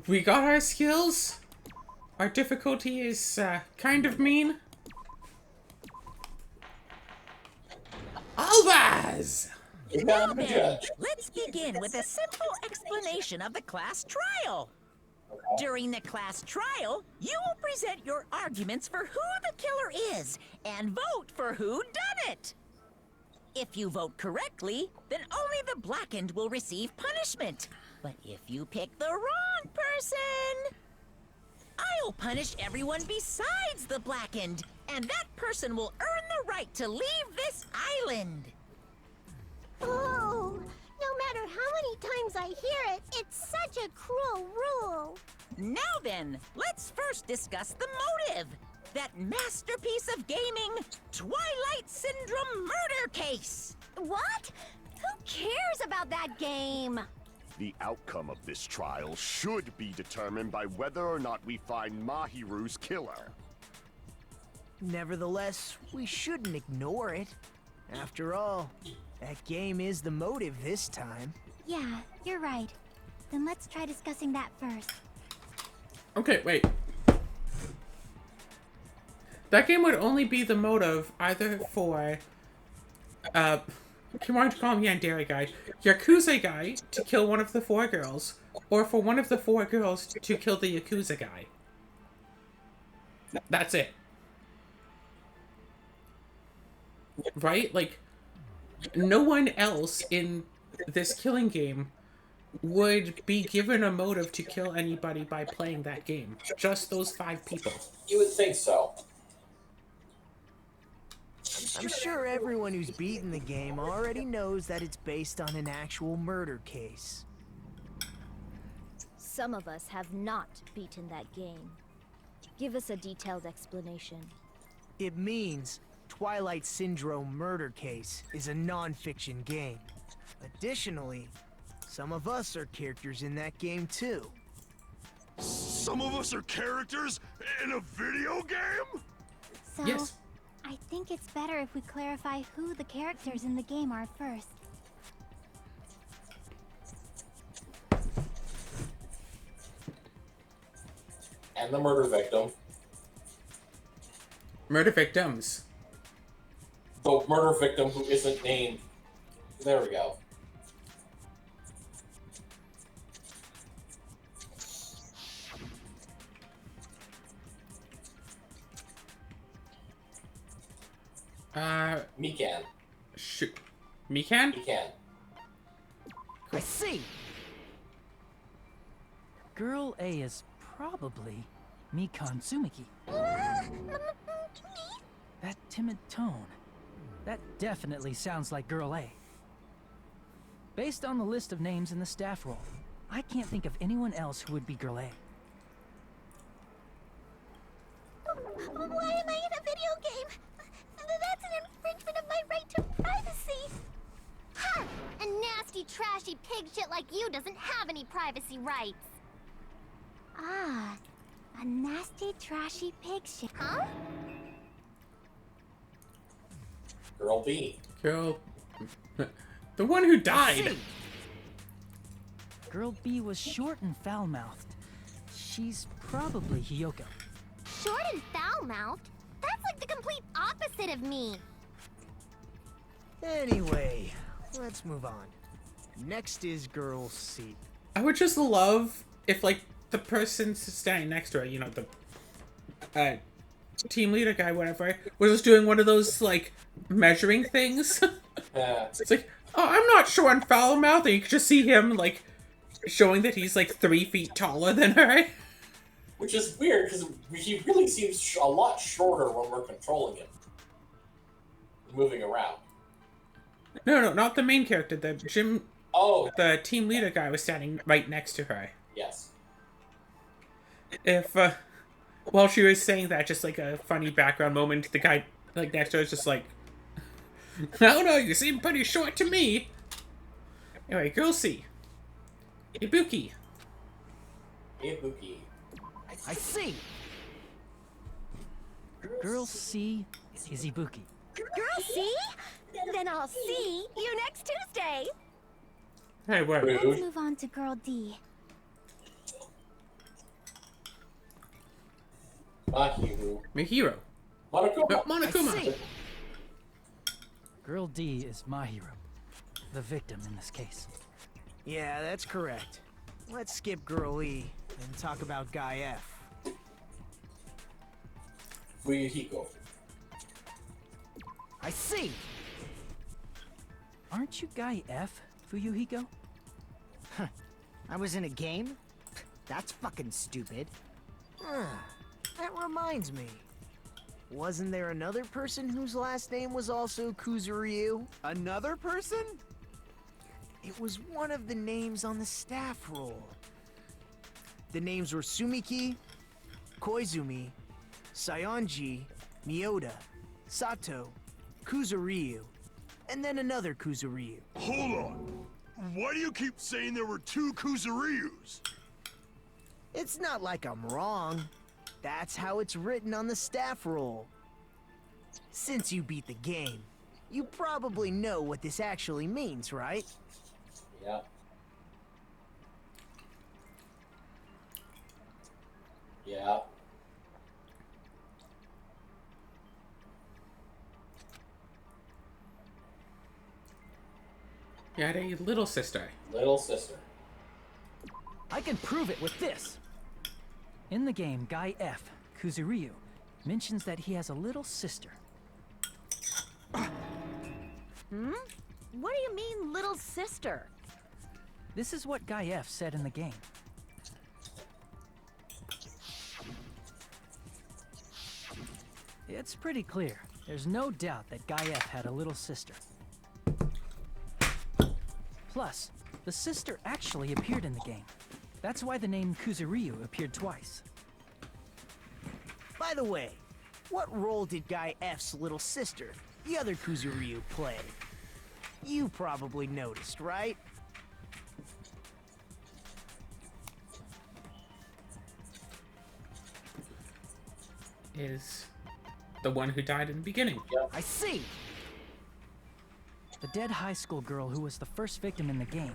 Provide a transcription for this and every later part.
we got our skills. Our difficulty is kind of mean. Albaz! Now then, let's begin with a simple explanation of the class trial. During the class trial, you will present your arguments for who the killer is and vote for who done it. If you vote correctly, then only the blackened will receive punishment. But if you pick the wrong person, I'll punish everyone besides the blackened, and that person will earn the right to leave this island. Oh, no matter how many times I hear it, it's such a cruel rule. Now then, let's first discuss the motive. That masterpiece of gaming, Twilight Syndrome murder case. What? Who cares about that game? The outcome of this trial should be determined by whether or not we find Mahiru's killer. Nevertheless, we shouldn't ignore it. After all, that game is the motive this time. Yeah, you're right. Then let's try discussing that first. Okay, wait. That game would only be the motive either for, why don't you call him Yandere guy? Yakuza guy to kill one of the 4 girls, or for one of the 4 girls to kill the Yakuza guy. That's it. Right? Like, no one else in this killing game would be given a motive to kill anybody by playing that game. Just those 5 people. You would think so. I'm sure everyone who's beaten the game already knows that it's based on an actual murder case. Some of us have not beaten that game. Give us a detailed explanation. It means Twilight Syndrome murder case is a non-fiction game. Additionally, some of us are characters in that game too. Some of us are characters in a video game? So, Yes. I think it's better if we clarify who the characters in the game are first. And the murder victim. Murder victims. The murder victim who isn't named. There we go. Mikan. Shoot. Mikan? Mikan. I see. Girl A is probably Mikan Tsumiki. That timid tone. That definitely sounds like Girl A. Based on the list of names in the staff roll, I can't think of anyone else who would be Girl A. Why am I in a video game? That's an infringement of my right to privacy. Ha! A nasty, trashy pig shit like you doesn't have any privacy rights. Ah, a nasty, trashy pig shit, huh? Girl B. Girl. The one who died. Girl B was short and foul-mouthed. She's probably Hiyoko. Short and foul-mouthed? That's like the complete opposite of me. Anyway, let's move on. Next is Girl C. I would just love if, like, the person standing next to her, you know, the team leader guy, whatever, was just doing one of those, like, measuring things. Yeah. It's like, oh, I'm not sure on foul mouth, and you can just see him, like, showing that he's, like, 3 feet taller than her. Which is weird, because he really seems a lot shorter when we're controlling him. Moving around. No, not the main character. Oh, The team leader guy was standing right next to her. yes. If, while she was saying that, just like a funny background moment, the guy, like, next to her is just like, I don't know, you seem pretty short to me. Anyway, Girl C. Ibuki. Ibuki. I see. Girl C is Ibuki. Girl, see? Then I'll see you next Tuesday. Hey, what? Rude. Let's move on to Girl D. Mahiru. Mihiro. Monokuma. Monokuma. I see. Girl D is my hero. The victim in this case. Yeah, that's correct. Let's skip Girl E and talk about Guy F. Fuyuhiko. I see. Aren't you Guy F, Fuyuhiko? I was in a game? That's fucking stupid. That reminds me. Wasn't there another person whose last name was also Kuzuryu? Another person? It was one of the names on the staff roll. The names were Sumiki, Koizumi, Sayonji, Miyoda, Sato, Kuzuryu, and then another Kuzuryu. Hold on. Why do you keep saying there were two Kuzuryus? It's not like I'm wrong. That's how it's written on the staff roll. Since you beat the game, you probably know what this actually means, right? Yeah. Yeah. You had a little sister. Little sister. I can prove it with this. In the game, Guy F, Kuzuryu, mentions that he has a little sister. What do you mean, little sister? This is what Guy F said in the game. It's pretty clear. There's no doubt that Guy F had a little sister. Plus, the sister actually appeared in the game. That's why the name Kuzuryu appeared twice. By the way, what role did Guy F's little sister, the other Kuzuryu, play? You probably noticed, right? Is the one who died in the beginning. I see. The dead high school girl who was the first victim in the game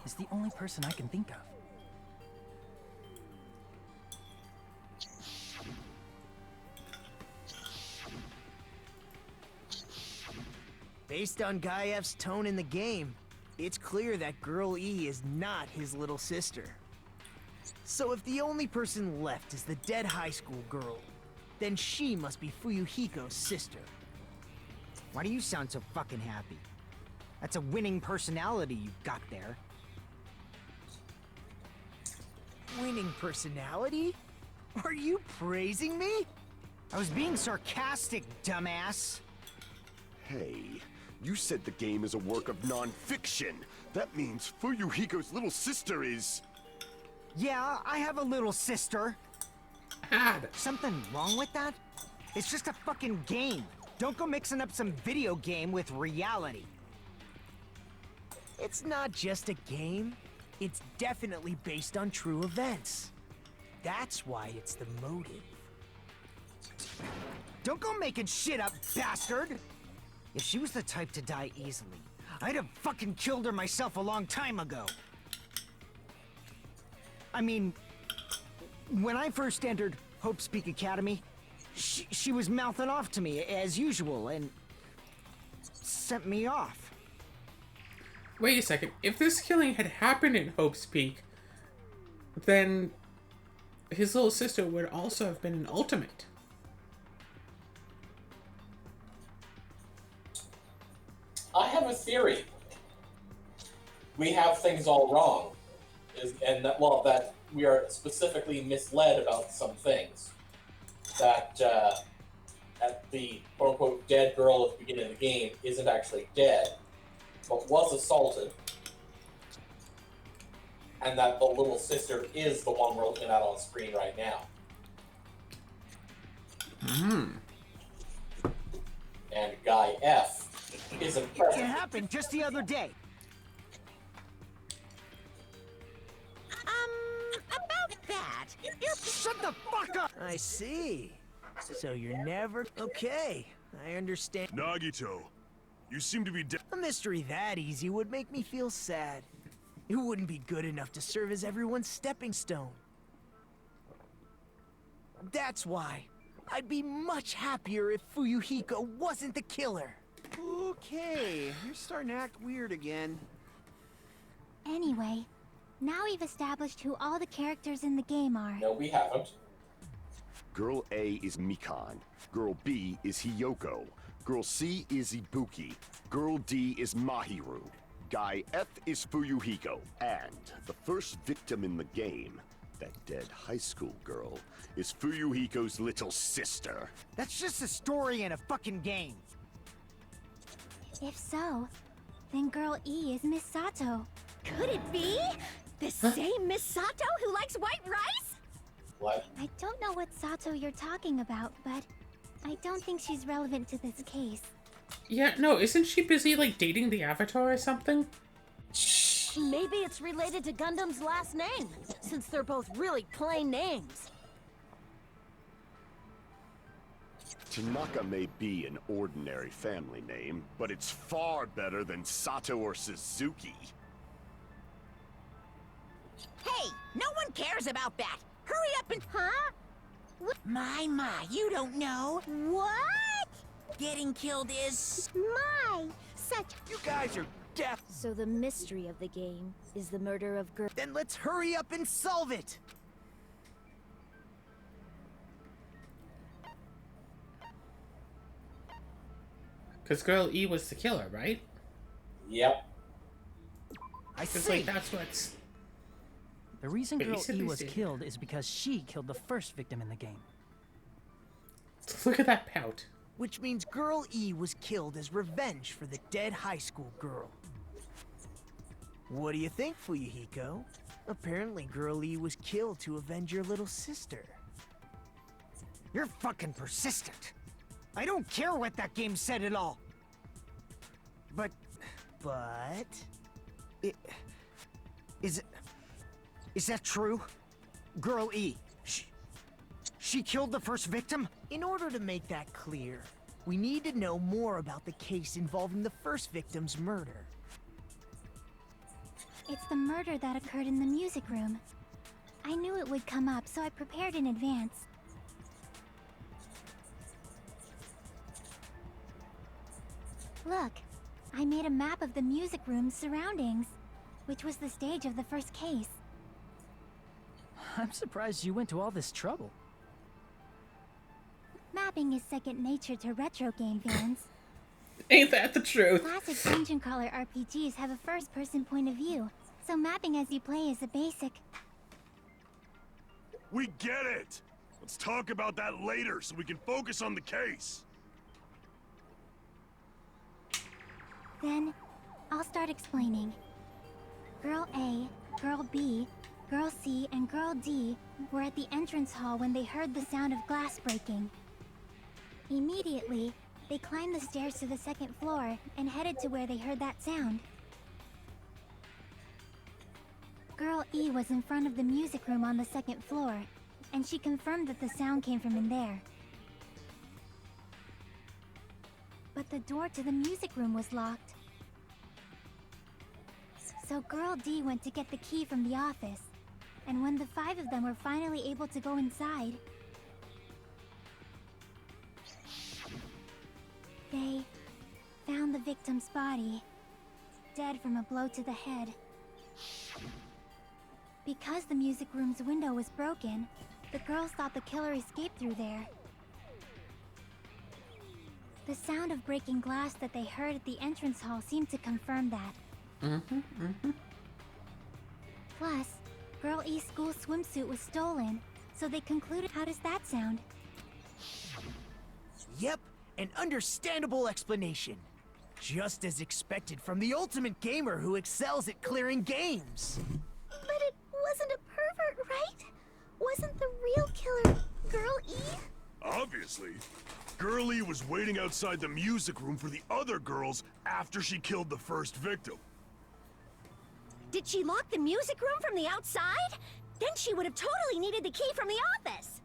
is the only person I can think of. Based on Guy F's tone in the game, it's clear that Girl E is not his little sister. So if the only person left is the dead high school girl, then she must be Fuyuhiko's sister. Why do you sound so fucking happy? That's a winning personality you've got there. Winning personality? Are you praising me? I was being sarcastic, dumbass. Hey, you said the game is a work of non-fiction. That means Fuyuhiko's little sister is... Yeah, I have a little sister. Had. Something wrong with that? It's just a fucking game. Don't go mixing up some video game with reality. It's not just a game. It's definitely based on true events. That's why it's the motive. Don't go making shit up, bastard! If she was the type to die easily, I'd have fucking killed her myself a long time ago. I mean, when I first entered Hope's Peak Academy, she was mouthing off to me as usual and sent me off. Wait a second. If this killing had happened in Hope's Peak, then his little sister would also have been an ultimate. I have a theory. We have things all wrong. That we are specifically misled about some things. That the quote-unquote dead girl at the beginning of the game isn't actually dead, but was assaulted. And that the little sister is the one we're looking at on screen right now. And Guy F isn't It present. happened just the other day. About that, Shut the fuck up! I see. So you're never... Okay, I understand. Nagito, you seem to be A mystery that easy would make me feel sad. It wouldn't be good enough to serve as everyone's stepping stone. That's why. I'd be much happier if Fuyuhiko wasn't the killer. Okay, you're starting to act weird again. Anyway, now we've established who all the characters in the game are. No, we haven't. Girl A is Mikan. Girl B is Hiyoko. Girl C is Ibuki. Girl D is Mahiru. Guy F is Fuyuhiko. And the first victim in the game, that dead high school girl, is Fuyuhiko's little sister. That's just a story in a fucking game. If so, then Girl E is Miss Sato. Could it be? The same Miss Sato who likes white rice? What? I don't know what Sato you're talking about, but I don't think she's relevant to this case. Yeah, no, isn't she busy, like, dating the Avatar or something? Maybe it's related to Gundam's last name, since they're both really plain names. Tanaka may be an ordinary family name, but it's far better than Sato or Suzuki. Hey, no one cares about that. Hurry up and... Huh? My, you don't know. What? Getting killed is... My! Such... You guys are deaf. So the mystery of the game is the murder of girl. Then let's hurry up and solve it. Because Girl E was the killer, right? Yep. I Because, see. like, that's what's... The reason Girl E Basically was said- killed is because she killed the first victim in the game. Look at that pout. Which means Girl E was killed as revenge for the dead high school girl. What do you think, Fuyuhiko? Apparently Girl E was killed to avenge your little sister. You're fucking persistent. I don't care what that game said at all. But... Is that true? Girl E, she killed the first victim? In order to make that clear, we need to know more about the case involving the first victim's murder. It's the murder that occurred in the music room. I knew it would come up, so I prepared in advance. Look, I made a map of the music room's surroundings, which was the stage of the first case. I'm surprised you went to all this trouble. Mapping is second nature to retro game fans. Ain't that the truth? Classic dungeon crawler RPGs have a first-person point of view, so mapping as you play is a basic. We get it! Let's talk about that later so we can focus on the case. Then, I'll start explaining. Girl A, Girl B, Girl C, and Girl D were at the entrance hall when they heard the sound of glass breaking. Immediately, they climbed the stairs to the second floor and headed to where they heard that sound. Girl E was in front of the music room on the second floor, and she confirmed that the sound came from in there. But the door to the music room was locked. So Girl D went to get the key from the office, and when the 5 of them were finally able to go inside, they found the victim's body, dead from a blow to the head. Because the music room's window was broken, the girls thought the killer escaped through there. The sound of breaking glass that they heard at the entrance hall seemed to confirm that. Plus, Girl E's school swimsuit was stolen, so they concluded, how does that sound? Yep, an understandable explanation. Just as expected from the ultimate gamer who excels at clearing games. But it wasn't a pervert, right? Wasn't the real killer Girl E? Obviously. Girlie was waiting outside the music room for the other girls after she killed the first victim. Did she lock the music room from the outside? Then she would have totally needed the key from the office.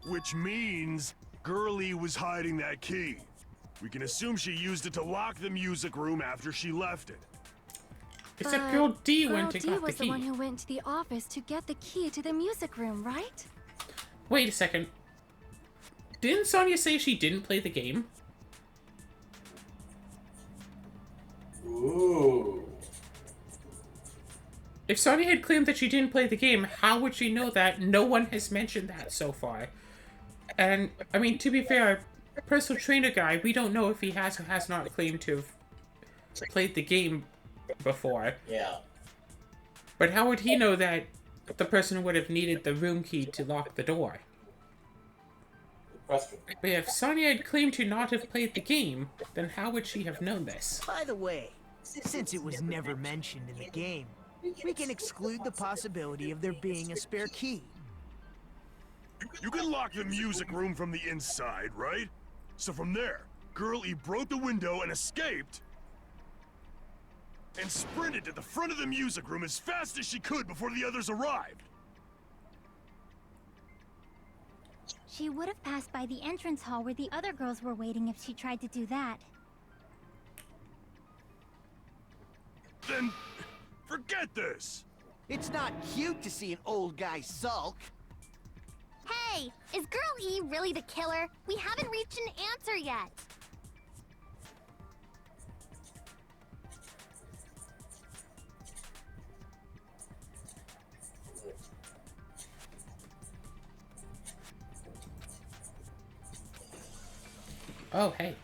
Which means Girlie was hiding that key. We can assume she used it to lock the music room after she left it. Except Girl D Girl went to D got the was the key. one who went to the office to get the key to the music room, right? Wait a second. Didn't Sonia say she didn't play the game? Ooh. If Sonia had claimed that she didn't play the game, how would she know that? No one has mentioned that so far. And, I mean, to be fair, our personal trainer guy, we don't know if he has or has not claimed to have played the game before. Yeah. But how would he know that the person would have needed the room key to lock the door? Good question. But if Sonia had claimed to not have played the game, then how would she have known this? By the way, since it was never mentioned in the game, we can exclude the possibility of there being a spare key. You can lock the music room from the inside, right? So from there, Girl E broke the window and escaped, and sprinted to the front of the music room as fast as she could before the others arrived. She would have passed by the entrance hall where the other girls were waiting if she tried to do that. Then, forget this! It's not cute to see an old guy sulk. Hey, is Girl E really the killer? We haven't reached an answer yet. Oh, hey.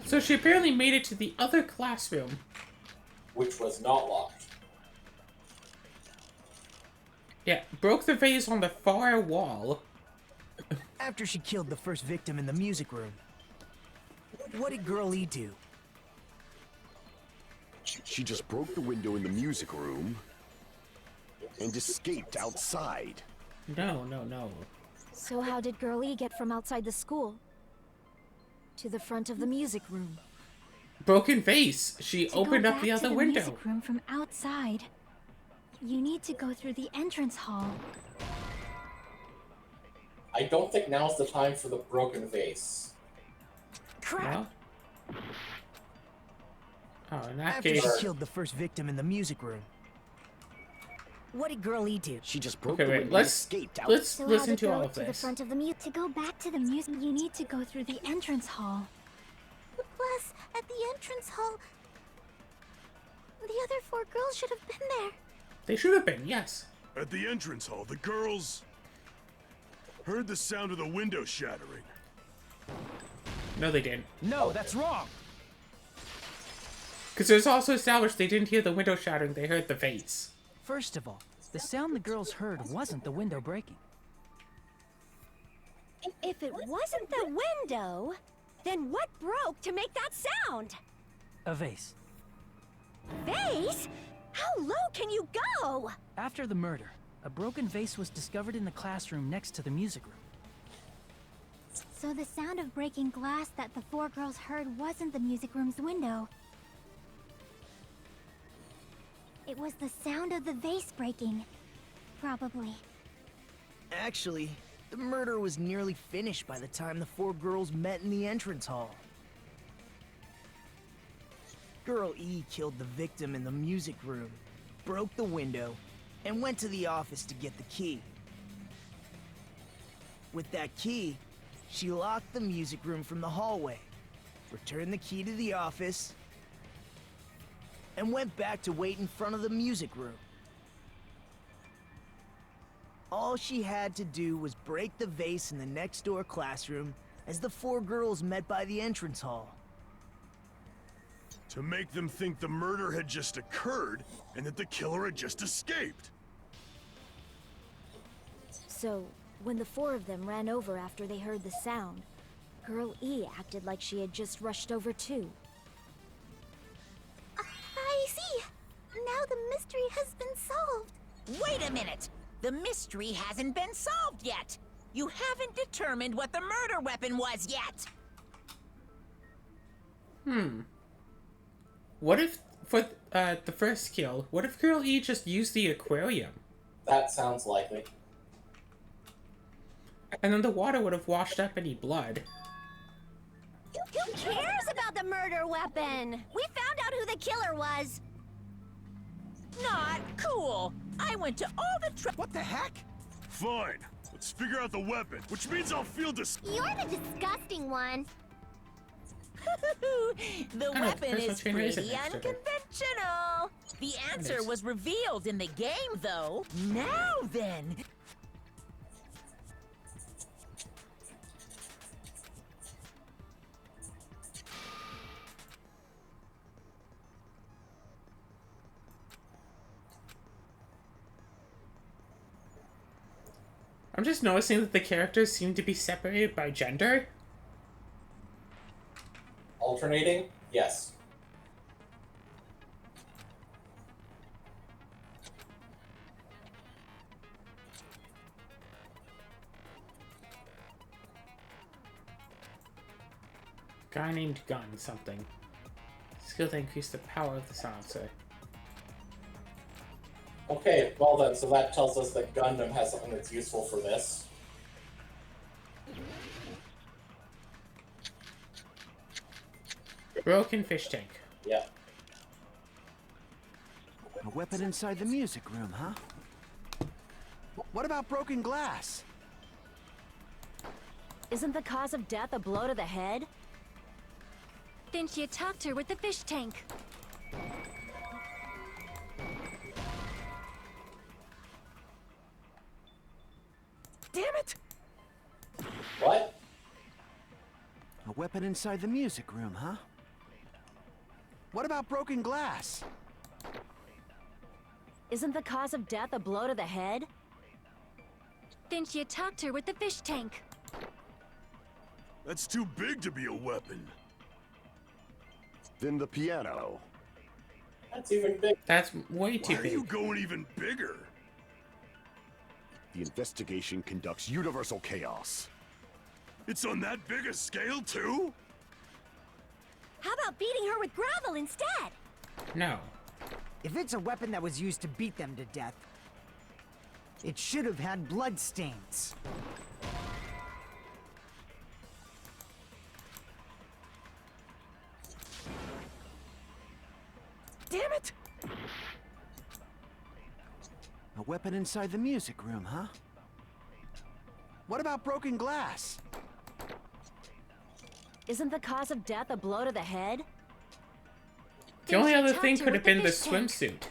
So she apparently made it to the other classroom. Which was not locked. Yeah, broke the vase on the far wall. After she killed the first victim in the music room, what did Girl E do? She just broke the window in the music room and escaped outside. No, no, no. So how did Girl E get from outside the school to the front of the music room? Broken vase. She To opened go up the back to other window. music room from outside, you need to go through the entrance hall. I don't think now's the time for the broken vase. Crap. Well. Oh, in that After case. she killed the first victim in the music room, what did Girl E do? She just broke Okay, the wait, window and let's escaped out. So listen how to to all go of to the this. front of the To go back to the music, you need to go through the entrance hall. Plus, at the entrance hall, the other 4 girls should have been there. They should have been, yes. At the entrance hall, the girls heard the sound of the window shattering. No, they didn't. No, that's wrong. Because it was also established they didn't hear the window shattering, they heard the vase. First of all, the sound the girls heard wasn't the window breaking. If it wasn't the window, then what broke to make that sound? A vase. Vase? How low can you go? After the murder, a broken vase was discovered in the classroom next to the music room. So the sound of breaking glass that the 4 girls heard wasn't the music room's window. It was the sound of the vase breaking. Probably. Actually, the murder was nearly finished by the time the 4 girls met in the entrance hall. Girl E killed the victim in the music room, broke the window, and went to the office to get the key. With that key, she locked the music room from the hallway, returned the key to the office, and went back to wait in front of the music room. All she had to do was break the vase in the next door classroom as the 4 girls met by the entrance hall. To make them think the murder had just occurred and that the killer had just escaped. So, when the 4 of them ran over after they heard the sound, Girl E acted like she had just rushed over too. I see. Now the mystery has been solved. Wait a minute! The mystery hasn't been solved yet! You haven't determined what the murder weapon was yet! What if, for the first kill, what if Girl E just used the aquarium? That sounds likely. And then the water would have washed up any blood. Who cares about the murder weapon? We found out who the killer was. Not cool. I went to all the What the heck? Fine. Let's figure out the weapon, which means I'll feel You're the disgusting one. The Oh, weapon personal is trainer isn't pretty extra good. unconventional. The answer is. was revealed in the game, though. Now then. I'm just noticing that the characters seem to be separated by gender. Alternating? Yes. Guy named Gun something. Skill to increase the power of the silencer. Okay, well then, so that tells us that Gundam has something that's useful for this. Broken fish tank. Yeah. A weapon inside the music room, huh? What about broken glass? Isn't the cause of death a blow to the head? Then she attacked her with the fish tank. Damn it! What? A weapon inside the music room, huh? What about broken glass? Isn't the cause of death a blow to the head? Then she attacked her with the fish tank. That's too big to be a weapon. Then the piano. That's even big. That's way Why too are you big. going even bigger? The investigation conducts universal chaos. It's on that big a scale, too? How about beating her with gravel instead? No. If it's a weapon that was used to beat them to death, it should have had blood stains. Damn it! A weapon inside the music room, huh? What about broken glass? Isn't the cause of death a blow to the head? The only she other attacked thing her could with have been the fish tank. swimsuit.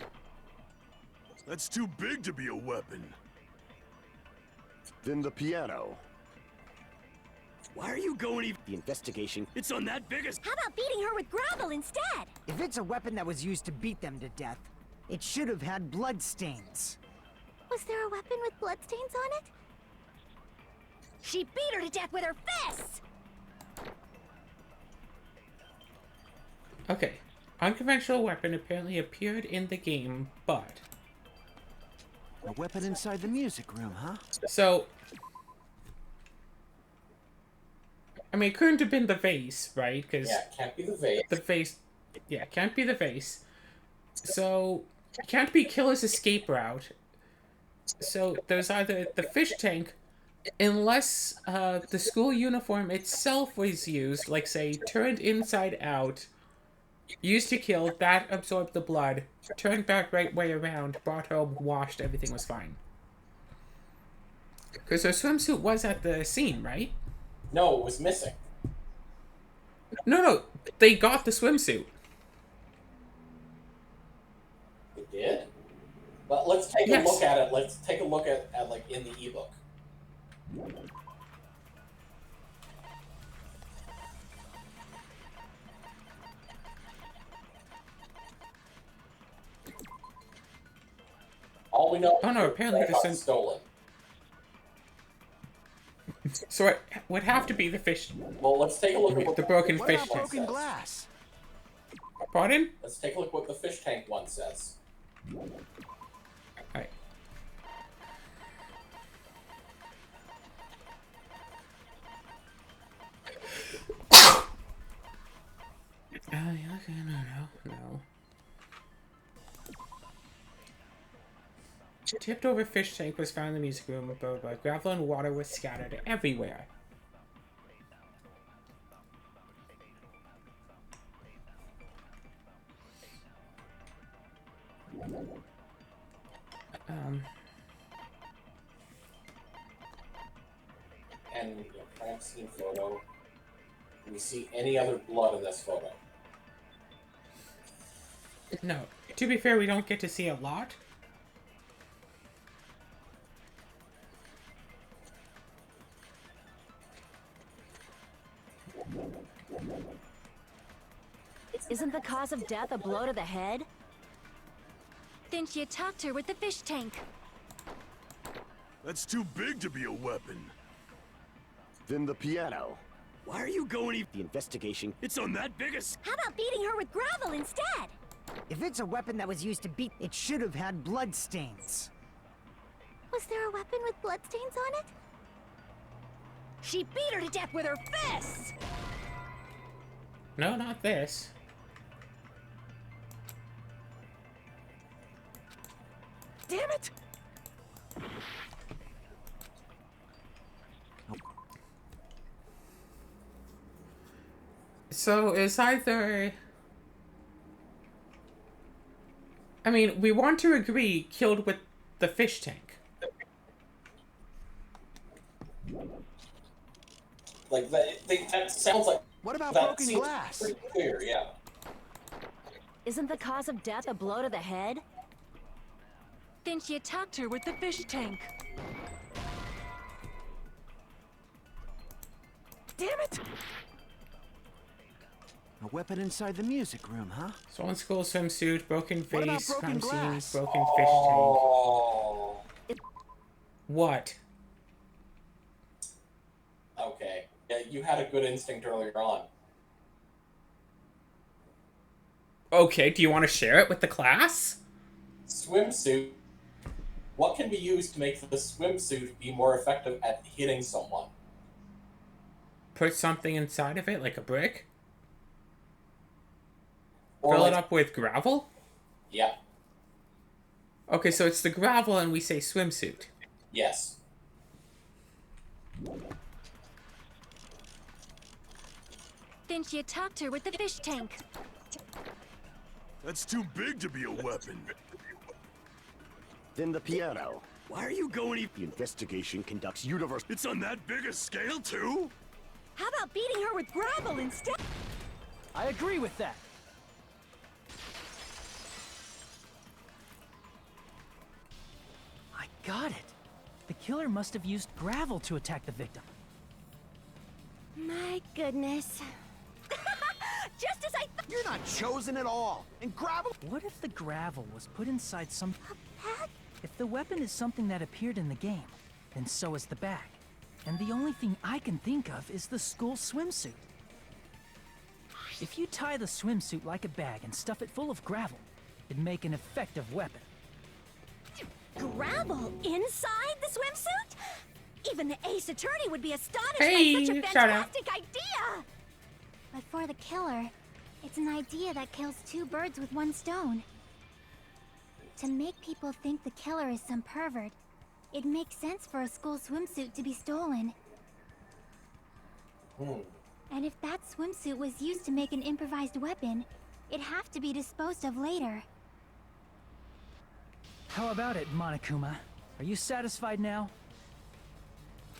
That's too big to be a weapon. Then the piano. Why are you going even... The investigation. It's on that big a... How about beating her with gravel instead? If it's a weapon that was used to beat them to death, it should have had blood stains. Was there a weapon with bloodstains on it? She beat her to death with her fists! Okay. Unconventional weapon apparently appeared in the game, but... A weapon inside the music room, huh? So... I mean, it couldn't have been the vase, right? Because Yeah, it can't be the vase. the vase... Yeah, it can't be the vase. So, it can't be Killer's escape route. So, there's either the fish tank, unless the school uniform itself was used, like, say, turned inside out, used to kill, that absorbed the blood, turned back right way around, brought home, washed, everything was fine. Because her swimsuit was at the scene, right? No, it was missing. No, they got the swimsuit. It did? But let's take Yes. a look at it. Let's take a look at like in the ebook. All we know Oh, no, is apparently that it this got is- stolen. So it would have to be the fish... Well, let's take a look at what The broken What fish about tank. broken says. glass? Pardon? Let's take a look what the fish tank one says. Alright. Okay, no. Tipped over fish tank was found in the music room, but gravel and water was scattered everywhere. And crime scene photo. Do we see any other blood in this photo? No. To be fair, we don't get to see a lot. Isn't the cause of death a blow to the head? Then she attacked her with the fish tank. That's too big to be a weapon. Then the piano. Why are you going? The investigation. It's on that biggest. How about beating her with gravel instead? If it's a weapon that was used to beat, it should have had blood stains. Was there a weapon with bloodstains on it? She beat her to death with her fists! No, not this. Damn it! So it's either... I mean, we want to agree killed with the fish tank. Like, that sounds like... What about that broken seems glass? pretty clear, yeah. Isn't the cause of death a blow to the head? Then she attacked her with the fish tank. Damn it! A weapon inside the music room, huh? Stolen school swimsuit, broken What about vase, broken crime scene, glass? broken fish Oh. tank. What? Okay. Yeah, you had a good instinct earlier on. Okay, do you want to share it with the class? Swimsuit. What can be used to make the swimsuit be more effective at hitting someone? Put something inside of it, like a brick? Or Fill like, it up with gravel? Yeah. Okay, so it's the gravel and we say swimsuit. Yes. Then she attacked her with the fish tank. That's too big to be a weapon. Then the piano. Why are you going? The investigation conducts universe. It's on that big a scale too? How about beating her with gravel instead? I agree with that. I got it. The killer must have used gravel to attack the victim. My goodness. Just as I thought. You're not chosen at all. And gravel. What if the gravel was put inside some... Bag? If the weapon is something that appeared in the game, then so is the bag. And the only thing I can think of is the school swimsuit. If you tie the swimsuit like a bag and stuff it full of gravel, it'd make an effective weapon. Gravel inside the swimsuit? Even the ace attorney would be astonished Hey, by such a shout out. fantastic idea! But for the killer, it's an idea that kills two birds with one stone. To make people think the killer is some pervert, it makes sense for a school swimsuit to be stolen. And if that swimsuit was used to make an improvised weapon, it'd have to be disposed of later. How about it, Monokuma? Are you satisfied now?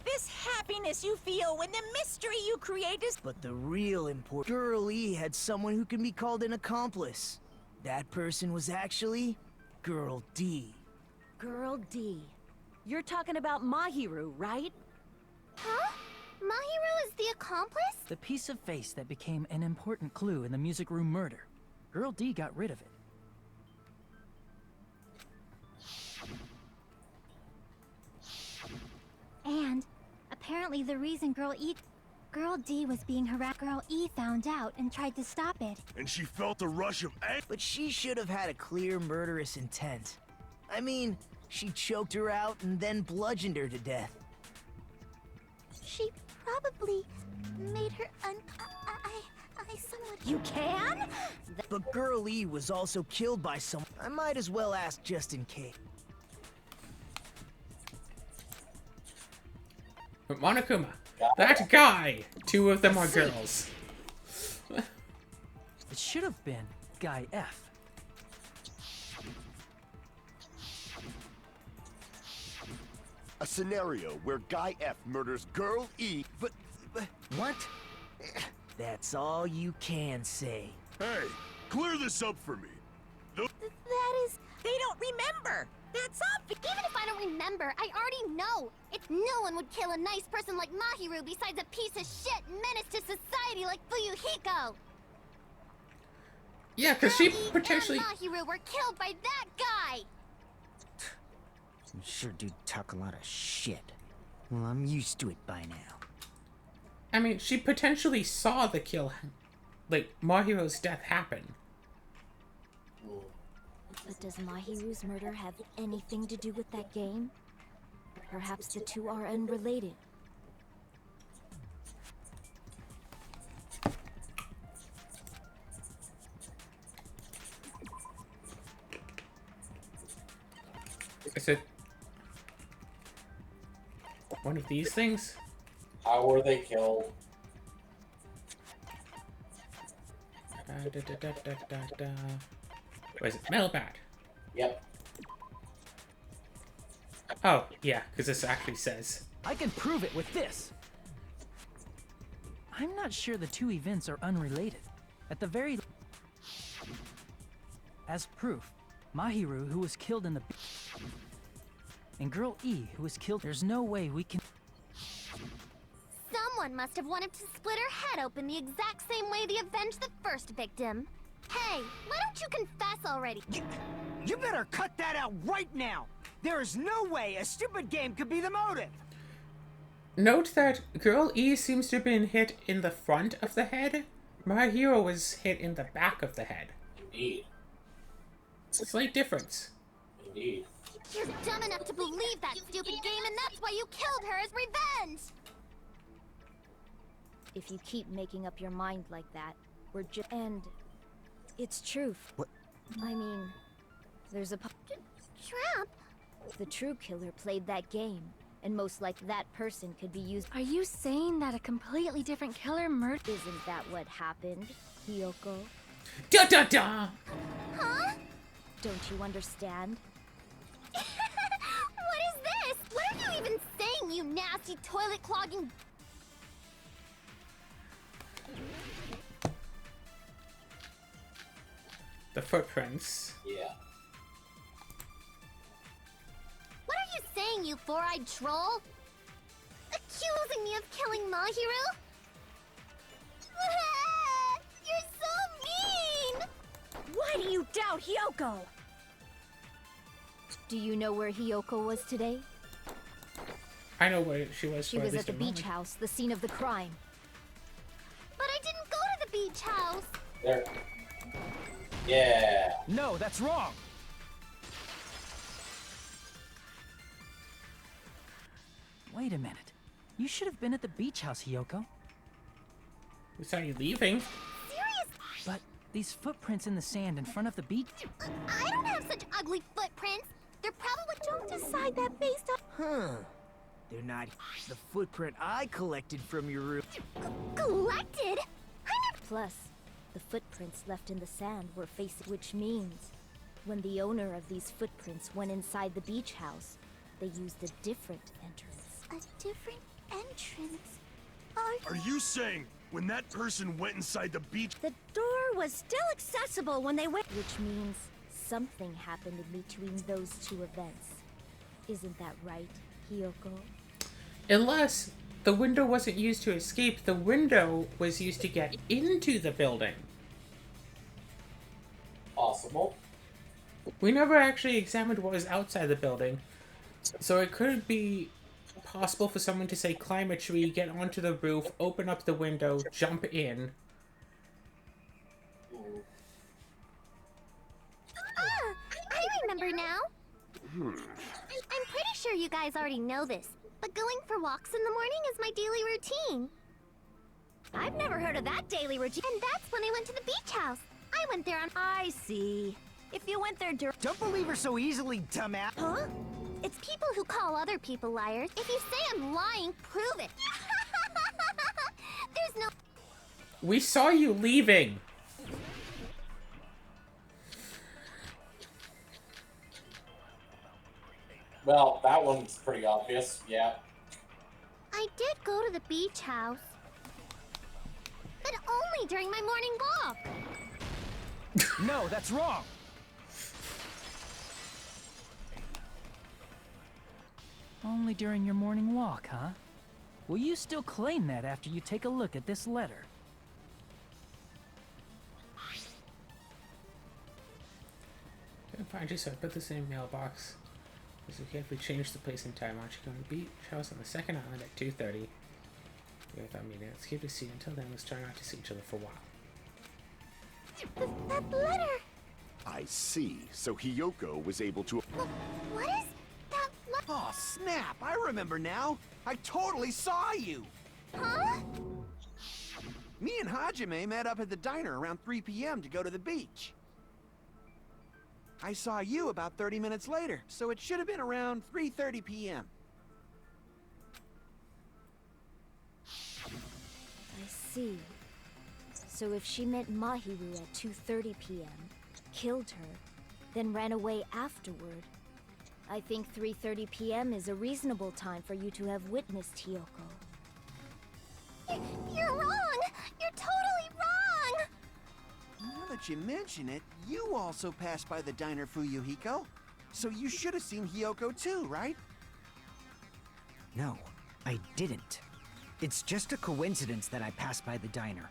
This happiness you feel when the mystery you create is... But the real important... Girl E had someone who can be called an accomplice. That person was actually... Girl D. Girl D. You're talking about Mahiru, right? Huh? Mahiru is the accomplice? The piece of face that became an important clue in the music room murder. Girl D got rid of it. And apparently the reason Girl D was being harassed, Girl E found out and tried to stop it. And she felt a rush of anger. But she should have had a clear murderous intent. I mean, she choked her out and then bludgeoned her to death. She probably made her I somewhat... You can? But Girl E was also killed by someone. I might as well ask just in case. But Monokuma, that guy! Two of them are girls. It should have been Guy F. A scenario where Guy F murders Girl E, but What? That's all you can say. Hey, clear this up for me. That is... They don't remember. That's obvious. Even if I don't remember, I already know. No one would kill a nice person like Mahiru besides a piece of shit menace to society like Fuyuhiko. Yeah, because she Girl E potentially... and Mahiru were killed by that guy. You sure do talk a lot of shit. Well, I'm used to it by now. I mean, she potentially saw the kill, like, Mahiru's death happen. But does Mahiru's murder have anything to do with that game? Perhaps the two are unrelated. Is it one of these things? How were they killed? What is it? Metal bat. Yep. Oh, yeah, because this actually says. I can prove it with this. I'm not sure the two events are unrelated. At the very... As proof, Mahiru, who was killed in the... and Girl E, who was killed... There's no way we can... Someone must have wanted to split her head open the exact same way they avenged the first victim. Hey, why don't you confess already? You better cut that out right now! There is no way a stupid game could be the motive! Note that Girl E seems to have been hit in the front of the head. Mahiru was hit in the back of the head. Indeed. Slight difference. Indeed. You're dumb enough to believe that stupid game, and that's why you killed her as revenge! If you keep making up your mind like that, we're just... And... it's truth. What? I mean... there's a... Tramp? The true killer played that game, and most like that person could be used... Are you saying that a completely different killer murdered? Isn't that what happened, Hiyoko? Da da da! Huh? Don't you understand? What is this? What are you even saying, you nasty toilet-clogging... The footprints. Yeah. What are you saying, you four-eyed troll? Accusing me of killing Mahiru? You're so mean! Why do you doubt Hiyoko? Do you know where Hiyoko was today? I know where she was. She for was least at the a beach moment. house, the scene of the crime. But I didn't go to the beach house! There. Yeah. No, that's wrong! Wait a minute. You should have been at the beach house, Hiyoko. We saw you leaving. Serious? But these footprints in the sand in front of the beach... I don't have such ugly footprints! They're probably... Don't decide that based on... Huh. They're not the footprint I collected from your room. Collected? Plus, the footprints left in the sand were facing, which means when the owner of these footprints went inside the beach house, they used a different entrance. A different entrance? Are you saying when that person went inside the beach? The door was still accessible when they went, which means something happened in between those two events. Isn't that right, Hiyoko? Unless the window wasn't used to escape, the window was used to get into the building. Possible. We never actually examined what was outside the building, so it could be possible for someone to say climb a tree, get onto the roof, open up the window, jump in. I remember now. I'm pretty sure you guys already know this, but going for walks in the morning is my daily routine. I've never heard of that daily routine. And that's when I went to the beach house. I went there on... I see. If you went there during... Don't believe her so easily, dumbass. Huh? It's people who call other people liars. If you say I'm lying, prove it. There's no... We saw you leaving. Well, that one's pretty obvious, yeah. I did go to the beach house. But only during my morning walk. No, that's wrong. Only during your morning walk, huh? Will you still claim that after you take a look at this letter? Couldn't find you, so I put this in a mailbox. This is if we change the place and time. Why don't you go to the beach house on the second island at 2:30? Without meeting, let's keep it a secret. Until then, let's try not to see each other for a while. That letter. I see. So Hiyoko was able to... What is that letter? Oh, snap! I remember now. I totally saw you. Huh? Me and Hajime met up at the diner around 3 p.m. to go to the beach. I saw you about 30 minutes later, so it should have been around 3:30 p.m. I see. So if she met Mahiru at 2:30 p.m., killed her, then ran away afterward, I think 3:30 p.m. is a reasonable time for you to have witnessed Hiyoko. You're wrong! You're totally wrong! Now that you mention it, you also passed by the diner, Fuyuhiko. So you should have seen Hiyoko too, right? No, I didn't. It's just a coincidence that I passed by the diner.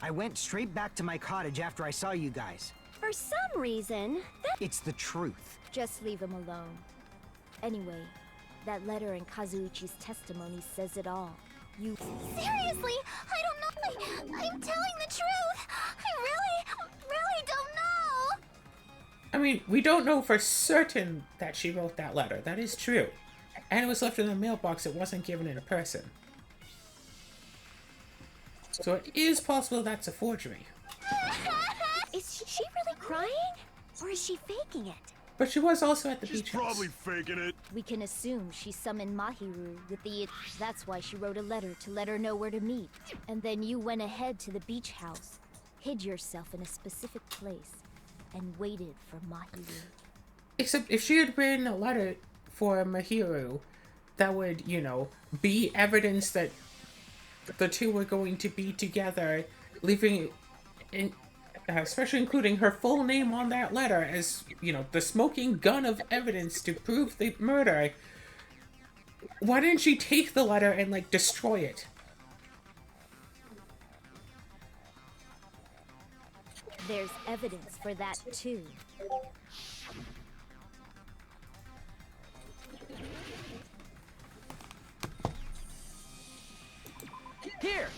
I went straight back to my cottage after I saw you guys. For some reason, It's the truth. just leave him alone. Anyway, that letter in Kazuichi's testimony says it all. You... Seriously, I don't know. I'm telling the truth. I really don't know. I mean, we don't know for certain that she wrote that letter. That is true. And it was left in the mailbox. It wasn't given in person. So it is possible that's a forgery. Is she really crying? Or is she faking it? But she was also at the She's beach probably house. faking it. We can assume she summoned Mahiru with the... That's why she wrote a letter to let her know where to meet. And then you went ahead to the beach house, hid yourself in a specific place, and waited for Mahiru. Except if she had written a letter for Mahiru, that would, you know, be evidence that the two were going to be together, leaving in... especially including her full name on that letter as, you know, the smoking gun of evidence to prove the murder. Why didn't she take the letter and, like, destroy it? There's evidence for that, too. Here!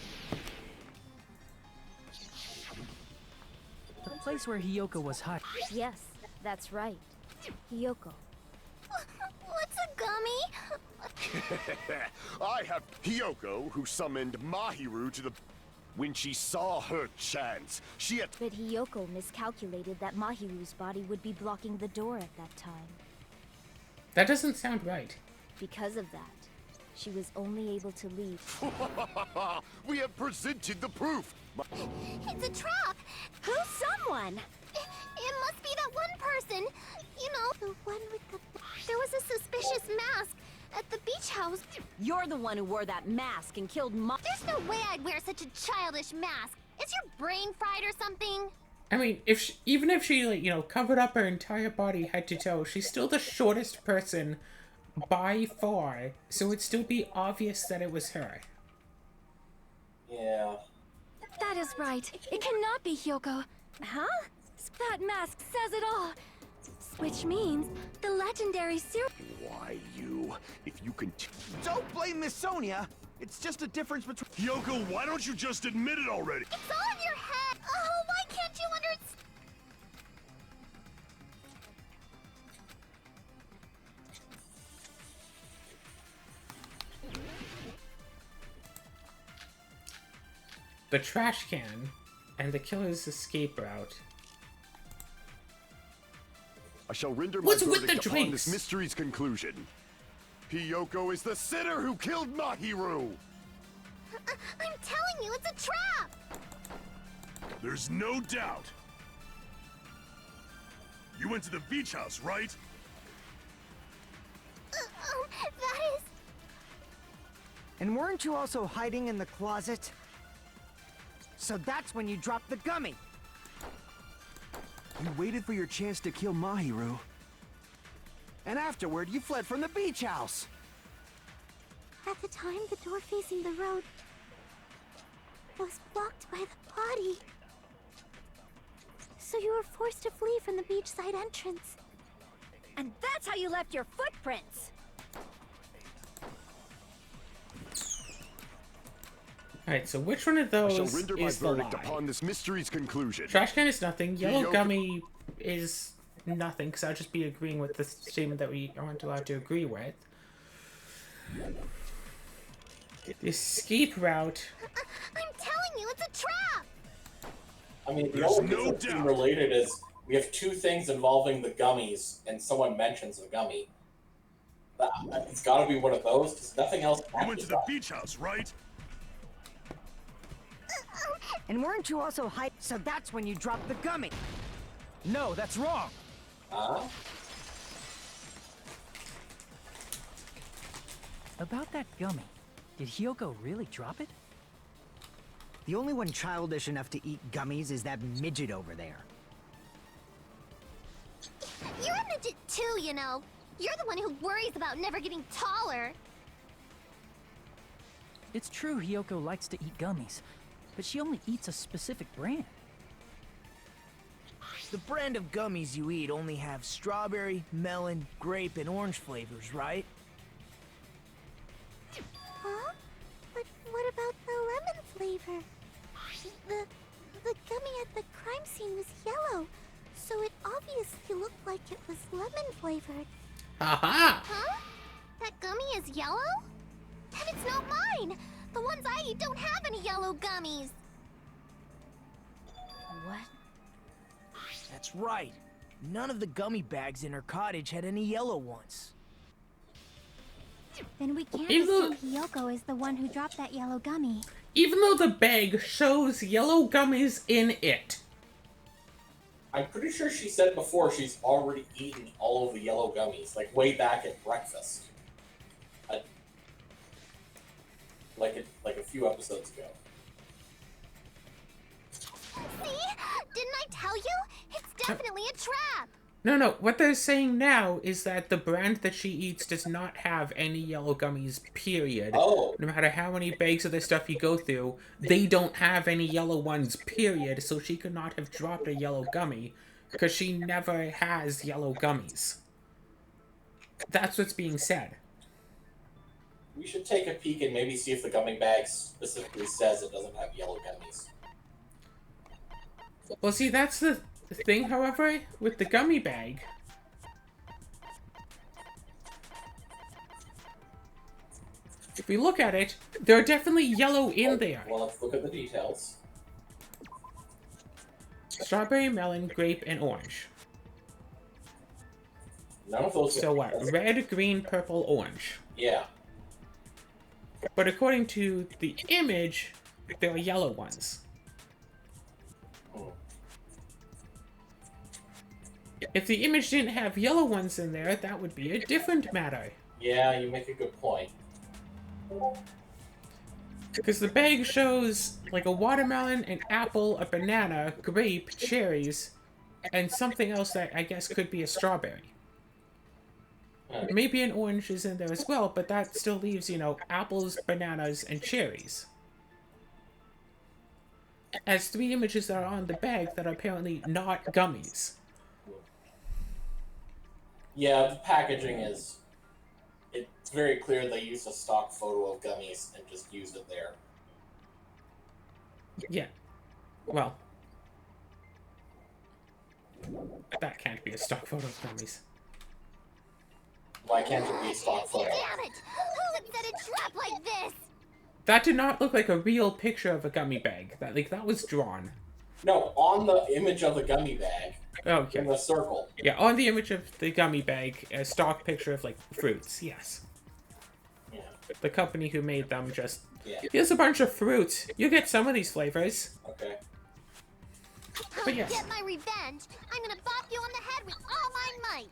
The place where Hiyoko was hiding. Yes, that's right. Hiyoko. What's a gummy? I have Hiyoko, who summoned Mahiru to the... When she saw her chance, she had... But Hiyoko miscalculated that Mahiru's body would be blocking the door at that time. That doesn't sound right. Because of that, she was only able to leave. We have presented the proof! It's a trap. Who's someone? It must be that one person. You know, the one with the... There was a suspicious mask at the beach house. You're the one who wore that mask and killed There's no way I'd wear such a childish mask. Is your brain fried or something? I mean, if she, even if she, like, you know, covered up her entire body head to toe, she's still the shortest person by far, so it'd still be obvious that it was her. Yeah. That is right. It cannot be Hyoko. Huh? That mask says it all. Which means the legendary serial... Why you? If you can... Don't blame Miss Sonia. It's just a difference between... Yoko, why don't you just admit it already? It's all in your head. Oh, why can't you understand? The trash can and the killer's escape route. I shall render my What's with verdict the upon drinks? this mystery's conclusion. Hiyoko is the sinner who killed Mahiru! I'm telling you, it's a trap. There's no doubt. You went to the beach house, right? And weren't you also hiding in the closet? So that's when you dropped the gummy. You waited for your chance to kill Mahiru. And afterward, you fled from the beach house. At the time, the door facing the road was blocked by the body. So you were forced to flee from the beachside entrance. And that's how you left your footprints! Alright, so which one of I those shall render my is the verdict lie? upon this mystery's conclusion. Trash can is nothing. Yellow Yoko- gummy is nothing, because I'll just be agreeing with the statement that we aren't allowed to agree with. The escape route. I'm telling you, it's a trap! I mean, the There's only no thing that's doubt. related is we have two things involving the gummies, and someone mentions the gummy. It's got to be one of those, because nothing else. You went to the beach house, right? And weren't you also hiding? So that's when you dropped the gummy. No, that's wrong. Huh? About that gummy, did Hyoko really drop it? The only one childish enough to eat gummies is that midget over there. You're a midget too, you know. You're the one who worries about never getting taller. It's true Hyoko likes to eat gummies, but she only eats a specific brand. The brand of gummies you eat only have strawberry, melon, grape, and orange flavors, right? Huh? But what about the lemon flavor? The gummy at the crime scene was yellow, so it obviously looked like it was lemon flavored. Haha! Huh? That gummy is yellow? Then it's not mine! The ones I eat don't have any yellow gummies! What? That's right. None of the gummy bags in her cottage had any yellow ones. Then we can't Even- assume Hyoko is the one who dropped that yellow gummy. Even though the bag shows yellow gummies in it. I'm pretty sure she said before she's already eaten all of the yellow gummies, like way back at breakfast. Like a few episodes ago. See? Didn't I tell you? It's definitely a trap! No, what they're saying now is that the brand that she eats does not have any yellow gummies, period. Oh. No matter how many bags of this stuff you go through, they don't have any yellow ones, period, so she could not have dropped a yellow gummy, because she never has yellow gummies. That's what's being said. We should take a peek and maybe see if the gummy bag specifically says it doesn't have yellow gummies. Well, see, that's the thing, however, with the gummy bag. If we look at it, there are definitely yellow in there. Well, let's look at the details. Strawberry, melon, grape, and orange. None of those. So what? Red, green, purple, orange. Yeah. But according to the image, there are yellow ones. If the image didn't have yellow ones in there, that would be a different matter. Yeah, you make a good point. Because the bag shows like a watermelon, an apple, a banana, grape, cherries, and something else that I guess could be a strawberry. Maybe an orange is in there as well, but that still leaves, you know, apples, bananas, and cherries. As three images that are on the bag that are apparently not gummies. Yeah, the packaging is... It's very clear they used a stock photo of gummies and just used it there. Yeah. Well. That can't be a stock photo of gummies. Why can't it be a stock photo? Damn it! Who would set a trap like this? That did not look like a real picture of a gummy bag. That was drawn. No, on the image of the gummy bag, Okay. in the circle. Yeah, on the image of the gummy bag, a stock picture of, like, fruits, yes. Yeah. The company who made them just... Yeah. Here's a bunch of fruits. You get some of these flavors. Okay. But yes. Get my revenge. I'm gonna bop you on the head with all my might.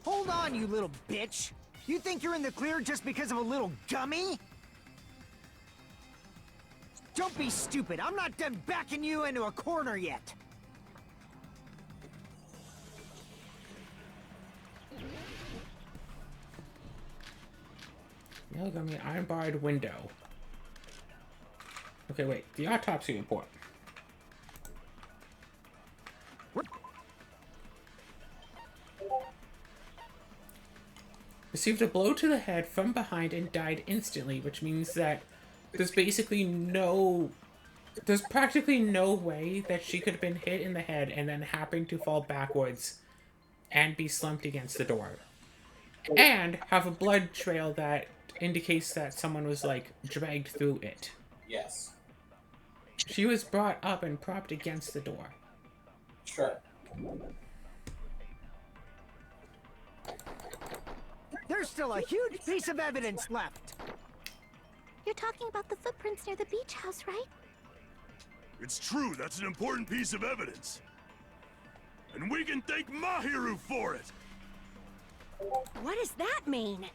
Hold on, you little bitch. You think you're in the clear just because of a little gummy? Don't be stupid. I'm not done backing you into a corner yet. Yellow gummy, iron barred window. Okay, wait. The autopsy report. Received a blow to the head from behind and died instantly, which means that there's practically no way that she could have been hit in the head and then happened to fall backwards and be slumped against the door. And have a blood trail that indicates that someone was, like, dragged through it. Yes. She was brought up and propped against the door. Sure. There's still a huge piece of evidence left. You're talking about the footprints near the beach house, right? It's true, that's an important piece of evidence. And we can thank Mahiru for it! What does that mean?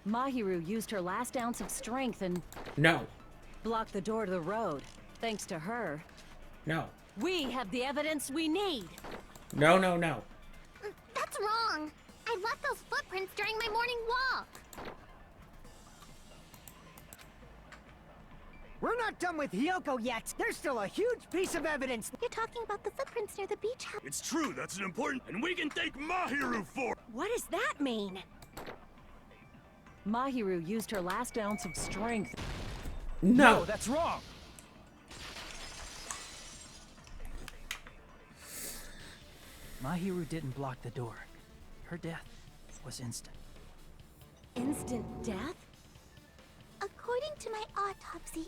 Mahiru used her last ounce of strength and No. blocked the door to the road. Thanks to her. No. We have the evidence we need. No, no, no. That's wrong. I left those footprints during my morning walk. We're not done with Hyoko yet. There's still a huge piece of evidence. You're talking about the footprints near the beach house. It's true, that's an important... And we can thank Mahiru for it! What does that mean? Mahiru used her last ounce of strength. No. That's wrong. Mahiru didn't block the door. Her death was instant. Instant death? According to my autopsy,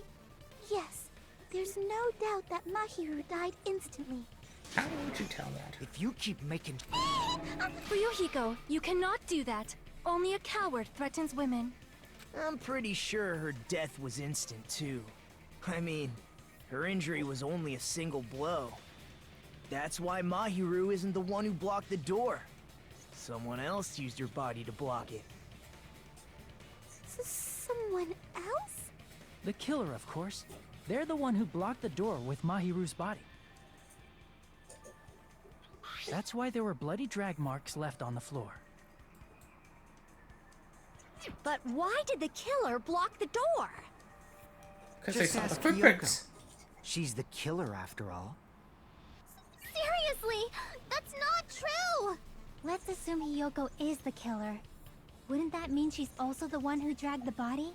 yes, there's no doubt that Mahiru died instantly. How would you tell that? If you keep making... Fuyuhiko, you cannot do that. Only a coward threatens women. I'm pretty sure her death was instant, too. I mean, her injury was only a single blow. That's why Mahiru isn't the one who blocked the door. Someone else used her body to block it. Someone else? The killer, of course. They're the one who blocked the door with Mahiru's body. That's why there were bloody drag marks left on the floor. But why did the killer block the door? Because they Just saw the ask footprints. She's the killer, after all. Seriously, that's not true! Let's assume Hiyoko is the killer. Wouldn't that mean she's also the one who dragged the body?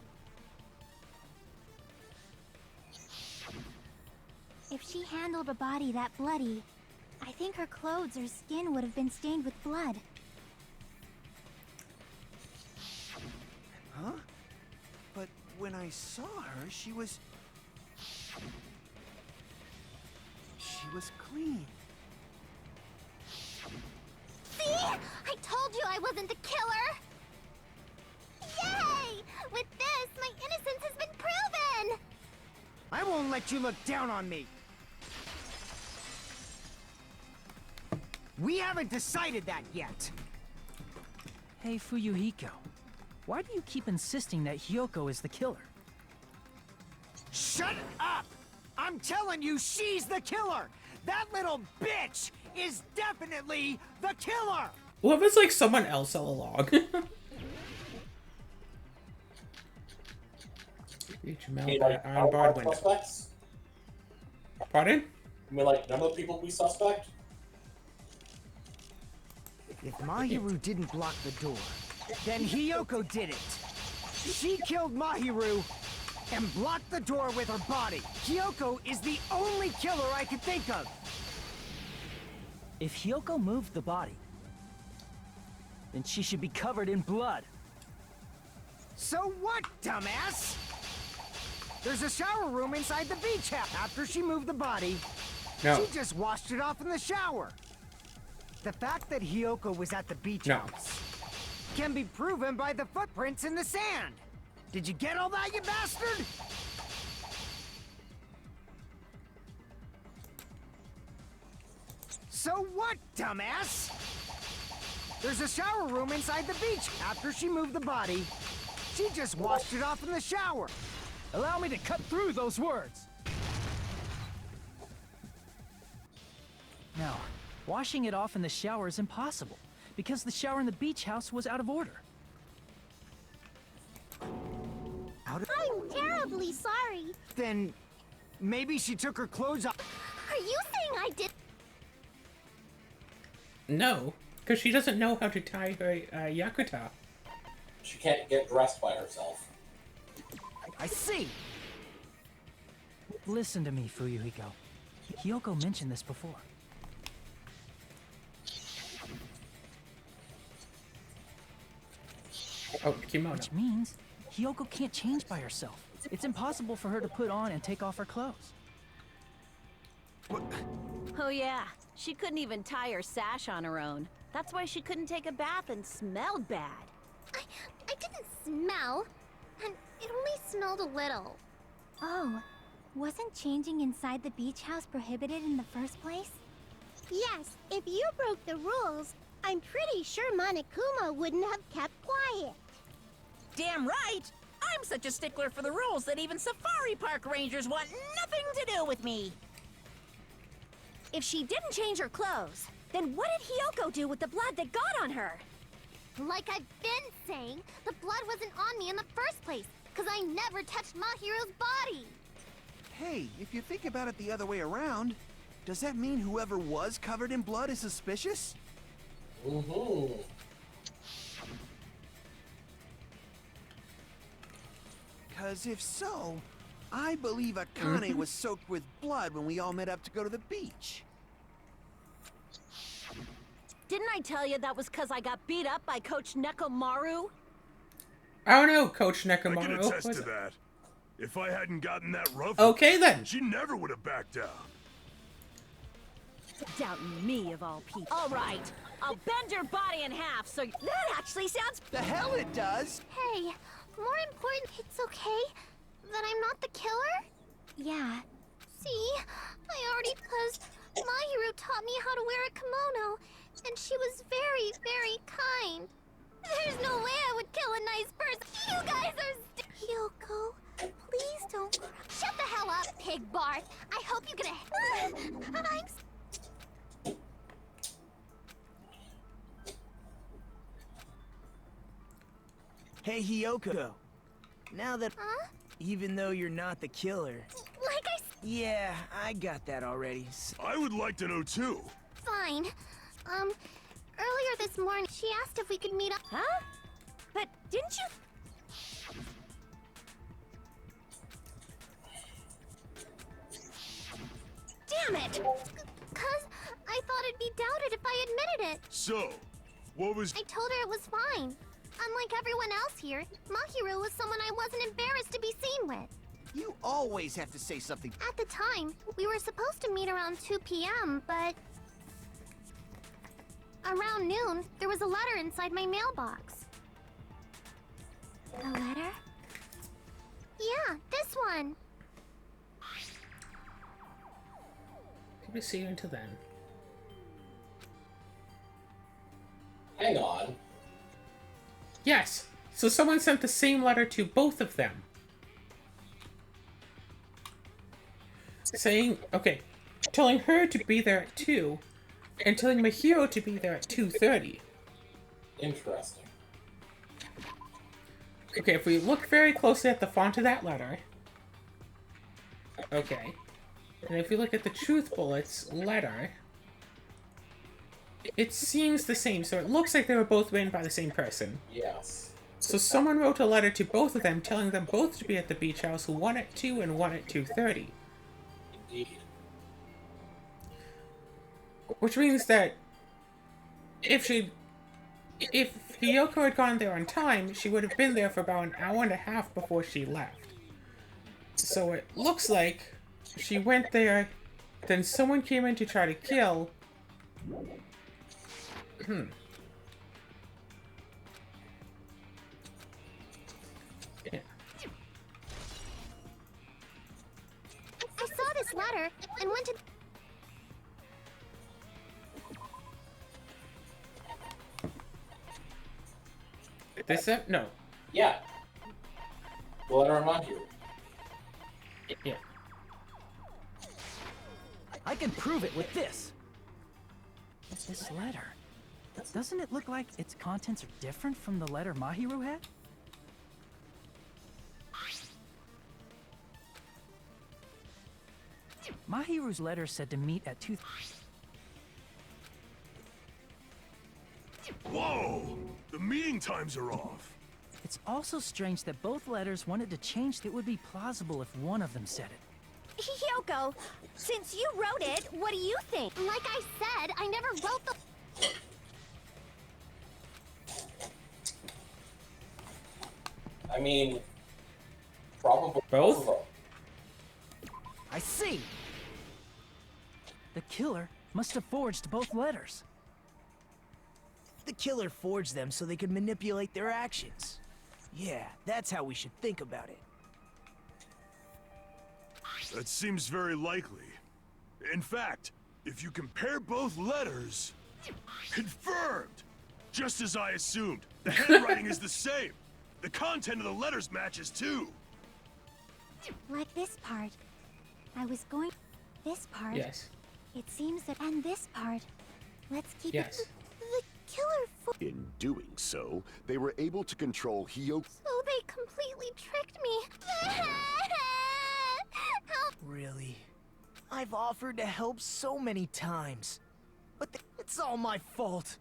If she handled a body that bloody, I think her clothes or skin would have been stained with blood. Huh? But when I saw her, she was clean. See? I told you I wasn't the killer! Yay! With this, my innocence has been proven! I won't let you look down on me. We haven't decided that yet. Hey, Fuyuhiko. Why do you keep insisting that Hyoko is the killer? Shut up! I'm telling you, she's the killer! That little bitch is definitely the killer! Well, if it's like someone else all along. Iron barred window. Suspects? Pardon? I mean, like, none of the people we suspect? If Mahiru didn't block the door, then Hyoko did it. She killed Mahiru and blocked the door with her body. Hyoko is the only killer I can think of. If Hyoko moved the body, then she should be covered in blood. So what, dumbass? There's a shower room inside the beach house. After she moved the body, No. she just washed it off in the shower. The fact that Hyoko was at the beach No. house can be proven by the footprints in the sand. Did you get all that, you bastard? So what, dumbass? There's a shower room inside the beach. After she moved the body, she just washed it off in the shower. Allow me to cut through those words. Now, washing it off in the shower is impossible, because the shower in the beach house was out of order. Out of... I'm terribly sorry. Then maybe she took her clothes off. Are you saying I did? No, because she doesn't know how to tie her yakuta. She can't get dressed by herself. I see. Listen to me, Fuyuhiko. Hiyoko mentioned this before. Oh, kimono. Which means Hiyoko can't change by herself. It's impossible for her to put on and take off her clothes. Oh yeah, she couldn't even tie her sash on her own. That's why she couldn't take a bath and smelled bad. I didn't smell, and it only smelled a little. Oh, wasn't changing inside the beach house prohibited in the first place? Yes, if you broke the rules, I'm pretty sure Monokuma wouldn't have kept quiet. Damn right! I'm such a stickler for the rules that even safari park rangers want nothing to do with me. If she didn't change her clothes, then what did Hiyoko do with the blood that got on her? Like I've been saying, the blood wasn't on me in the first place, because I never touched Mahiru's body. Hey, if you think about it the other way around, does that mean whoever was covered in blood is suspicious? Mm-hmm. Because if so, I believe Akane was soaked with blood when we all met up to go to the beach. Didn't I tell you that was because I got beat up by Coach Nekomaru? I don't know, Coach I can Nekomaru. attest to that. If I hadn't gotten that rough, Okay then. she never would have backed down. Doubting me of all people. All right, I'll bend your body in half so that actually sounds... The hell it does! Hey, more important, it's okay that I'm not the killer? Yeah. See, I already because Mahiru taught me how to wear a kimono, and she was very, very kind. There's no way I would kill a nice person. You guys are Hiyoko, please don't cry. Shut the hell up, Pig Barth. I hope you get a... Hey, Hiyoko. Now that... Huh? Even though you're not the killer... Like I... Yeah, I got that already. I would like to know too. Fine. Earlier this morning, she asked if we could meet up. Huh? But didn't you... Damn it! Cause I thought it'd be doubted if I admitted it. So, what was... I told her it was fine. Unlike everyone else here, Mahiru was someone I wasn't embarrassed to be seen with. You always have to say something. At the time, we were supposed to meet around 2 p.m., but... Around noon, there was a letter inside my mailbox. A letter? Yeah, this one. Maybe see you until then. Hang on. Yes. So someone sent the same letter to both of them. Saying, okay, telling her to be there at 2, and telling Mahiro to be there at 2:30. Interesting. Okay, if we look very closely at the font of that letter... Okay. And if we look at the Truth Bullet's letter... It seems the same, so it looks like they were both written by the same person. Yes. So someone wrote a letter to both of them, telling them both to be at the beach house, one at 2 and one at 2:30. Indeed. Which means that if Hiyoko had gone there on time, she would have been there for about an hour and a half before she left. So it looks like she went there, then someone came in to try to kill... Yeah. I saw this letter and went to... This no. Yeah. The letter I'm on here. Yeah. I can prove it with this. This letter. Doesn't it look like its contents are different from the letter Mahiru had? Mahiru's letter said to meet at 2. Whoa! The meeting times are off. It's also strange that both letters wanted to change that would be plausible if one of them said it. Hiyoko, since you wrote it, what do you think? Like I said, I never wrote the... I mean, probably Both? of them. I see! The killer must have forged both letters. The killer forged them so they could manipulate their actions. Yeah, that's how we should think about it. That seems very likely. In fact, if you compare both letters... Confirmed! Just as I assumed. The handwriting is the same. The content of the letters matches too. Like this part. I was going... This part. Yes. It seems that... And this part. Let's keep Yes. it... The killer In doing so, they were able to control Hiyoko. So they completely tricked me. Help! Really? I've offered to help so many times. But it's all my fault.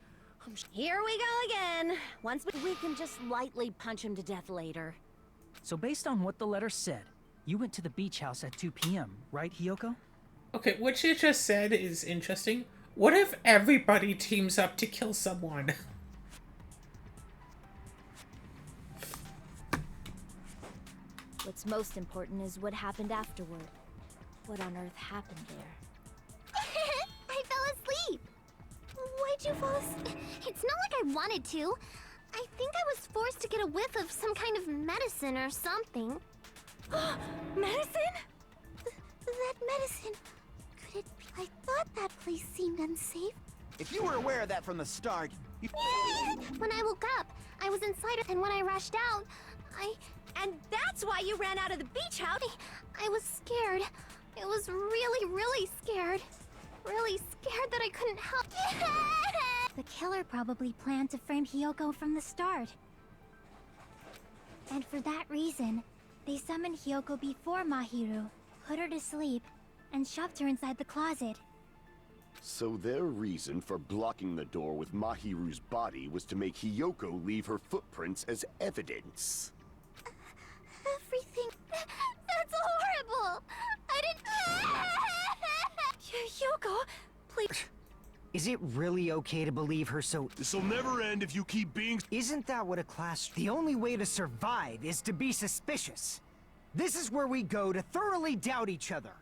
Here we go again. Once we can just lightly punch him to death later. So based on what the letter said, you went to the beach house at 2 p.m., right, Hiyoko? Okay, what you just said is interesting. What if everybody teams up to kill someone? What's most important is what happened afterward. What on earth happened there? I fell asleep. Why'd you fall asleep? It's not like I wanted to. I think I was forced to get a whiff of some kind of medicine or something. Medicine? That medicine. Could it be? I thought that place seemed unsafe. If you were aware of that from the start, you... When I woke up, I was inside, and when I rushed out, And that's why you ran out of the beach house! I was scared. It was really, really scared. Really scared that I couldn't help. The killer probably planned to frame Hiyoko from the start. And for that reason, they summoned Hiyoko before Mahiru, put her to sleep, and shoved her inside the closet. So their reason for blocking the door with Mahiru's body was to make Hiyoko leave her footprints as evidence. Everything... That's horrible! I didn't... Hiyoko, please... Is it really okay to believe her so... This'll never end if you keep being... Isn't that what a class... The only way to survive is to be suspicious. This is where we go to thoroughly doubt each other.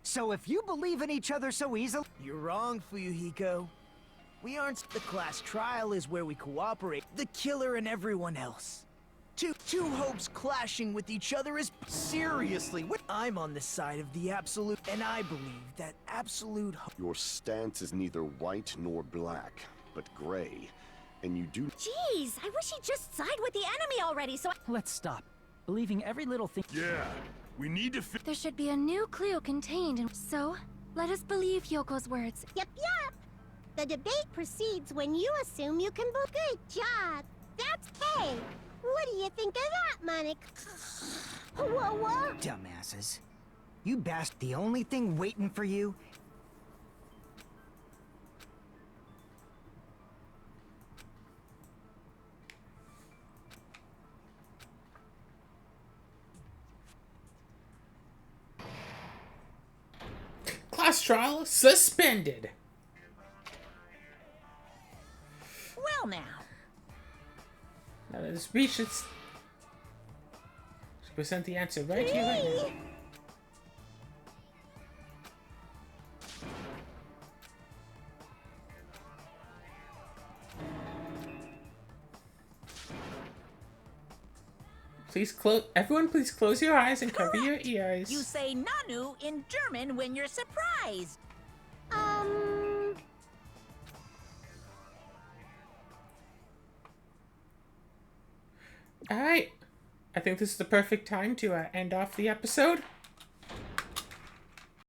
So if you believe in each other so easily... You're wrong, Fuyuhiko. We aren't... The class trial is where we cooperate. The killer and everyone else. Two hopes clashing with each other is... Seriously, what? I'm on the side of the absolute... And I believe that absolute hope... Your stance is neither white nor black, but gray. And you do... Jeez, I wish he'd just side with the enemy already so Let's stop. Believing every little thing... Yeah, we need to There should be a new clue contained in... So, let us believe Yoko's words. Yep. The debate proceeds when you assume you can book. Good job. That's... Hey, what do you think of that, Monica? Whoa. Dumbasses. You bast... The only thing waiting for you... Class trial suspended. Well now. Now the speech should present the answer right here, right now. Everyone please close your eyes and cover your ears. You say Nanu in German when you're surprised. All right. I think this is the perfect time to end off the episode.